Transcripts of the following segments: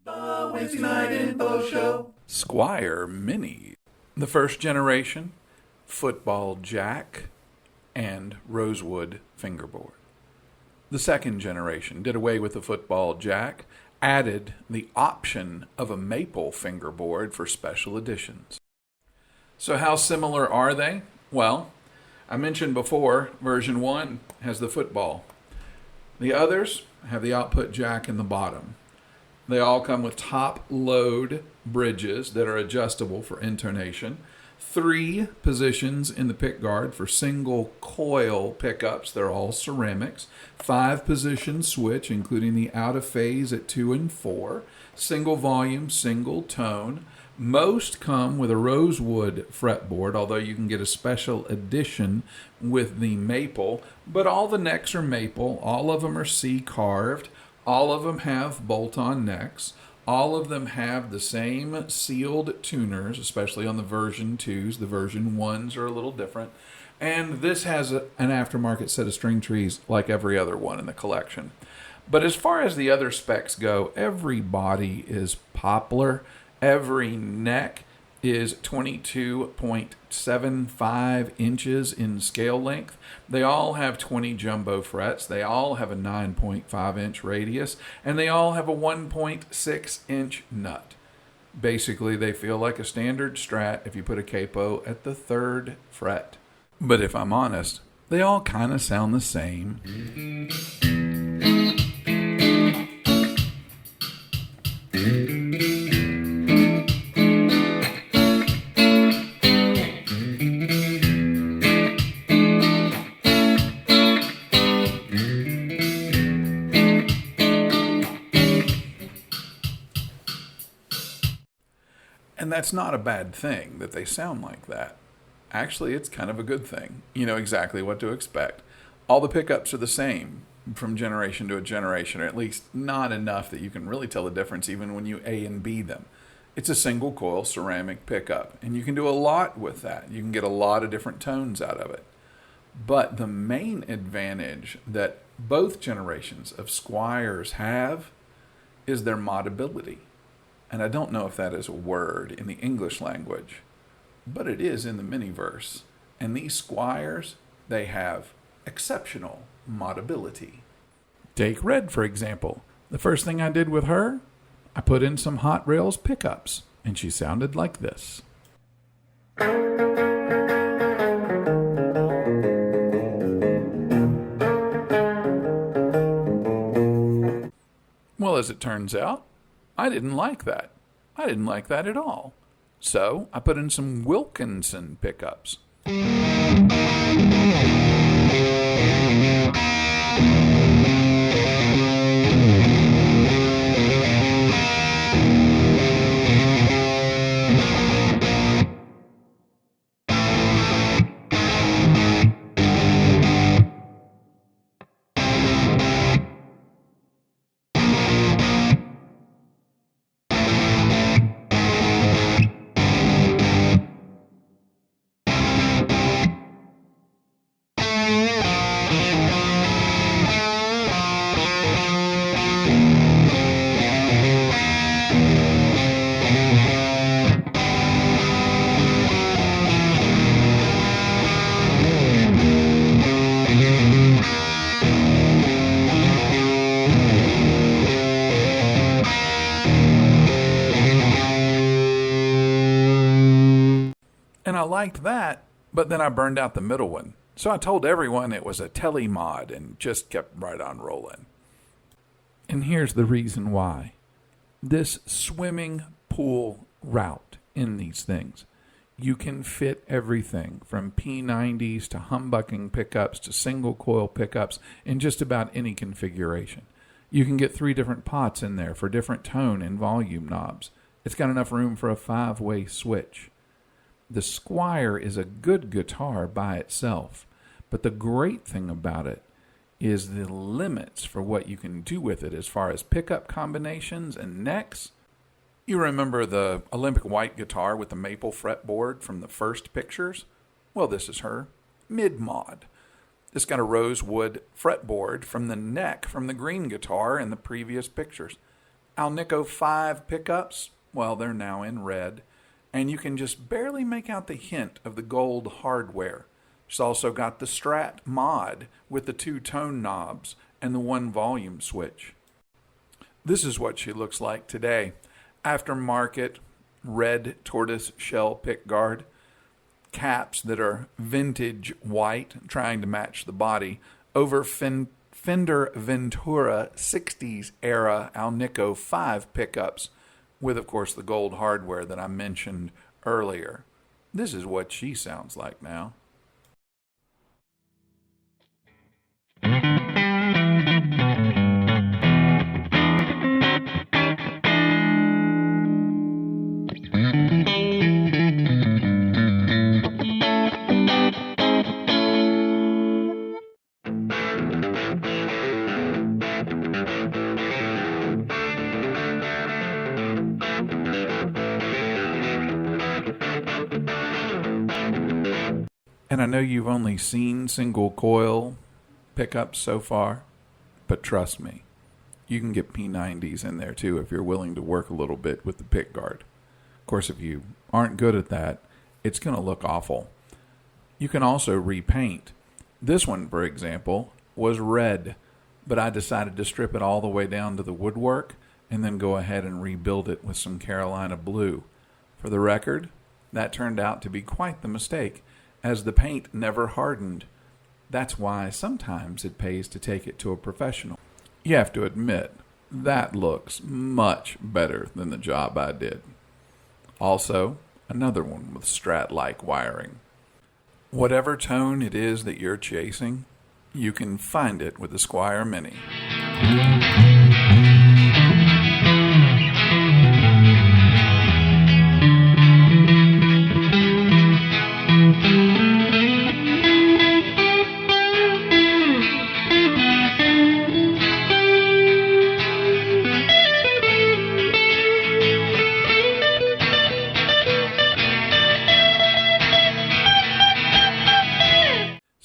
The Wednesday Night Info Show. Squier Minis. The first generation, football jack and rosewood fingerboard. The second generation did away with the football jack, added the option of a maple fingerboard for special editions. So how similar are they? Well, I mentioned before, version 1 has the football. The others have the output jack in the bottom. They all come with top load bridges that are adjustable for intonation. 3 positions in the pickguard for single coil pickups. They're all ceramics. 5 position switch, including the out of phase at 2 and 4. Single volume, single tone. Most come with a rosewood fretboard, although you can get a special edition with the maple. But all the necks are maple. All of them are C carved. All of them have bolt-on necks. All of them have the same sealed tuners, especially on the version 2s. The version 1s are a little different. And this has an aftermarket set of string trees like every other one in the collection. But as far as the other specs go, every body is poplar. Every neck is 22.75 inches in scale length. They all have 20 jumbo frets. They all have a 9.5 inch radius, and they all have a 1.6 inch nut. Basically, they feel like a standard Strat if you put a capo at the 3rd fret. But if I'm honest, they all kind of sound the same. And that's not a bad thing that they sound like that. Actually, it's kind of a good thing. You know exactly what to expect. All the pickups are the same from generation to a generation, or at least not enough that you can really tell the difference even when you A and B them. It's a single coil ceramic pickup, and you can do a lot with that. You can get a lot of different tones out of it. But the main advantage that both generations of Squiers have is their modability. And I don't know if that is a word in the English language, but it is in the Miniverse. And these Squiers, they have exceptional modability. Take Red, for example. The first thing I did with her, I put in some Hot Rails pickups, and she sounded like this. Well, as it turns out, I didn't like that. I didn't like that at all. So I put in some Wilkinson pickups. And I liked that, but then I burned out the middle one. So I told everyone it was a tele mod and just kept right on rolling. And here's the reason why. This swimming pool route in these things. You can fit everything from P90s to humbucking pickups to single coil pickups in just about any configuration. You can get 3 different pots in there for different tone and volume knobs. It's got enough room for a 5-way switch. The Squier is a good guitar by itself, but the great thing about it is the limits for what you can do with it as far as pickup combinations and necks. You remember the Olympic white guitar with the maple fretboard from the first pictures? Well, this is her mid-mod. This got a rosewood fretboard from the neck from the green guitar in the previous pictures. Alnico 5 pickups, well, they're now in red, and you can just barely make out the hint of the gold hardware. It's also got the Strat mod with the 2 tone knobs and the 1 volume switch. This is what she looks like today. Aftermarket red tortoise shell pickguard, caps that are vintage white, trying to match the body, over Fender Ventura 60s era Alnico 5 pickups, with, of course, the gold hardware that I mentioned earlier. This is what she sounds like now. And I know you've only seen single coil pickups so far, but trust me, you can get P90s in there too if you're willing to work a little bit with the pickguard. Of course, if you aren't good at that, it's going to look awful. You can also repaint. This one, for example, was red, but I decided to strip it all the way down to the woodwork and then go ahead and rebuild it with some Carolina blue. For the record, that turned out to be quite the mistake, as the paint never hardened. That's why sometimes it pays to take it to a professional. You have to admit, that looks much better than the job I did. Also, another one with Strat-like wiring. Whatever tone it is that you're chasing, you can find it with the Squier Mini.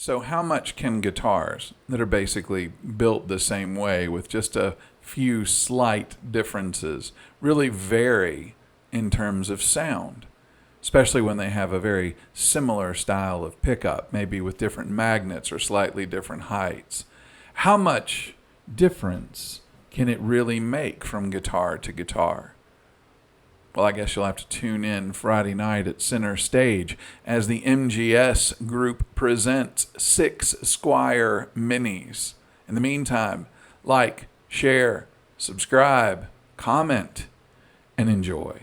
So how much can guitars that are basically built the same way with just a few slight differences really vary in terms of sound, especially when they have a very similar style of pickup, maybe with different magnets or slightly different heights? How much difference can it really make from guitar to guitar? Well, I guess you'll have to tune in Friday night at Center Stage as the MGS group presents 6 Squier Minis. In the meantime, like, share, subscribe, comment, and enjoy.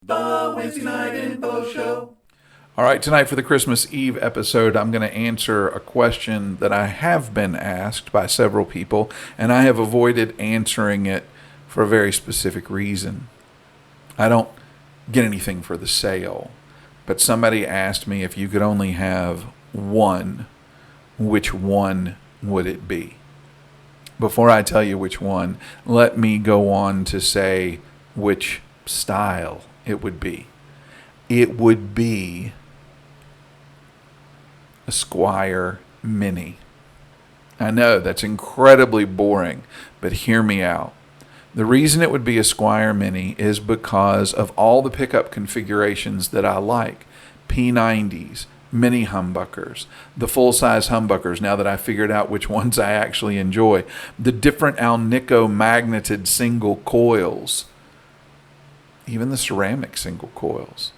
The Wednesday Night Info Show. All right, tonight for the Christmas Eve episode, I'm going to answer a question that I have been asked by several people, and I have avoided answering it for a very specific reason. I don't get anything for the sale, but somebody asked me if you could only have one, which one would it be? Before I tell you which one, let me go on to say which style it would be. It would be a Squier Mini. I know that's incredibly boring, but hear me out. The reason it would be a Squier Mini is because of all the pickup configurations that I like. P90s, mini humbuckers, the full-size humbuckers, now that I figured out which ones I actually enjoy, the different Alnico magneted single coils, even the ceramic single coils.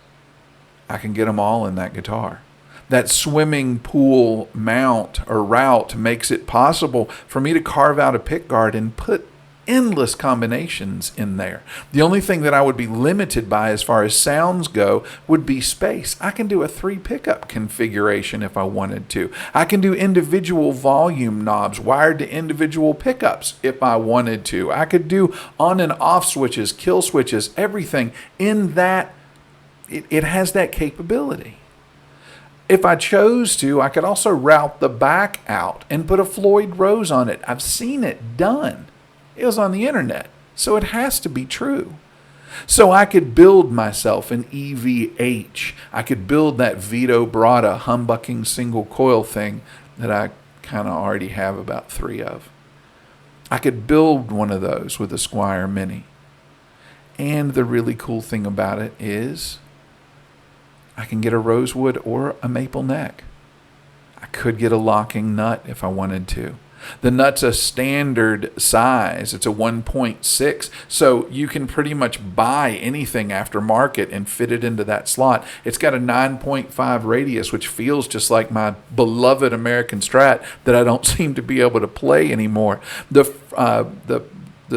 I can get them all in that guitar. That swimming pool mount or route makes it possible for me to carve out a pickguard and put endless combinations in there. The only thing that I would be limited by as far as sounds go would be space. I can do a 3 pickup configuration if I wanted to. I can do individual volume knobs wired to individual pickups if I wanted to. I could do on and off switches, kill switches, everything in that. It has that capability. If I chose to, I could also route the back out and put a Floyd Rose on it. I've seen it done. It was on the internet, so it has to be true. So I could build myself an EVH. I could build that Vito Bratta humbucking single coil thing that I kind of already have about 3 of. I could build one of those with a Squier Mini. And the really cool thing about it is I can get a rosewood or a maple neck. I could get a locking nut if I wanted to. The nut's a standard size. It's a 1.6, so you can pretty much buy anything aftermarket and fit it into that slot. It's got a 9.5 radius, which feels just like my beloved American Strat that I don't seem to be able to play anymore. The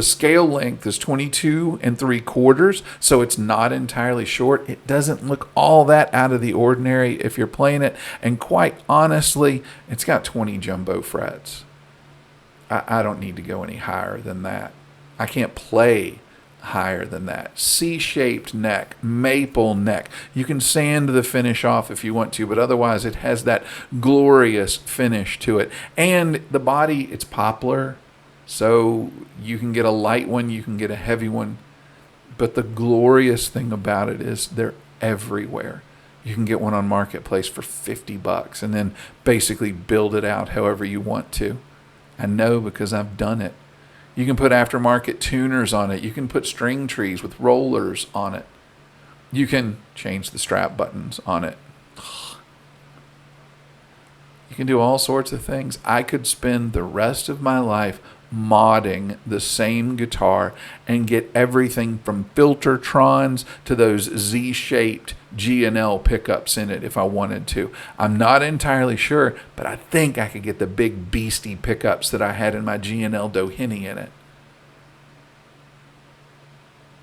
scale length is 22 3/4, so it's not entirely short. It doesn't look all that out of the ordinary if you're playing it, and quite honestly, it's got 20 jumbo frets. I don't need to go any higher than that. I can't play higher than that. C-shaped neck, maple neck. You can sand the finish off if you want to, but otherwise it has that glorious finish to it. And the body, it's poplar, so you can get a light one, you can get a heavy one. But the glorious thing about it is they're everywhere. You can get one on Marketplace for $50 and then basically build it out however you want to. I know because I've done it. You can put aftermarket tuners on it. You can put string trees with rollers on it. You can change the strap buttons on it. You can do all sorts of things. I could spend the rest of my life modding the same guitar and get everything from filtertrons to those Z-shaped G&L pickups in it if I wanted to. I'm not entirely sure, but I think I could get the big beastie pickups that I had in my G&L Doheny in it.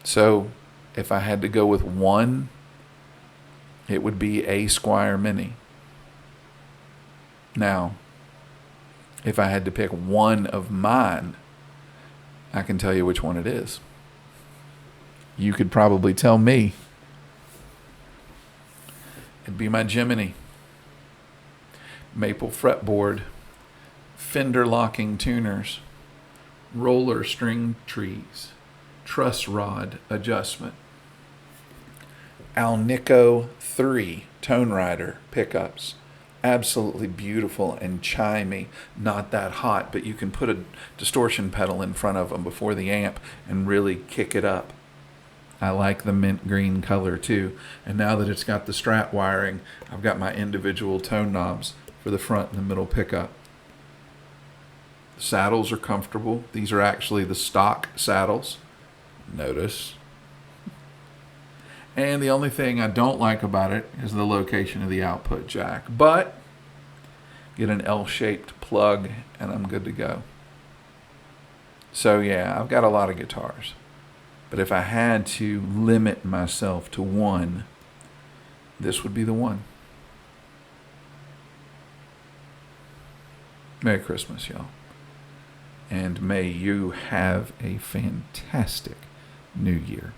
So if I had to go with one, it would be a Squier Mini. Now, if I had to pick one of mine, I can tell you which one it is. You could probably tell me. It'd be my Jiminy. Maple fretboard, fender locking tuners, roller string trees, truss rod adjustment, Alnico 3 tone rider pickups. Absolutely beautiful and chimey, not that hot, but you can put a distortion pedal in front of them before the amp and really kick it up. I like the mint green color too, and now that it's got the Strat wiring, I've got my individual tone knobs for the front and the middle pickup. The saddles are comfortable. These are actually the stock saddles. Notice. And the only thing I don't like about it is the location of the output jack. But get an L-shaped plug and I'm good to go. So yeah, I've got a lot of guitars. But if I had to limit myself to one, this would be the one. Merry Christmas, y'all. And may you have a fantastic New Year.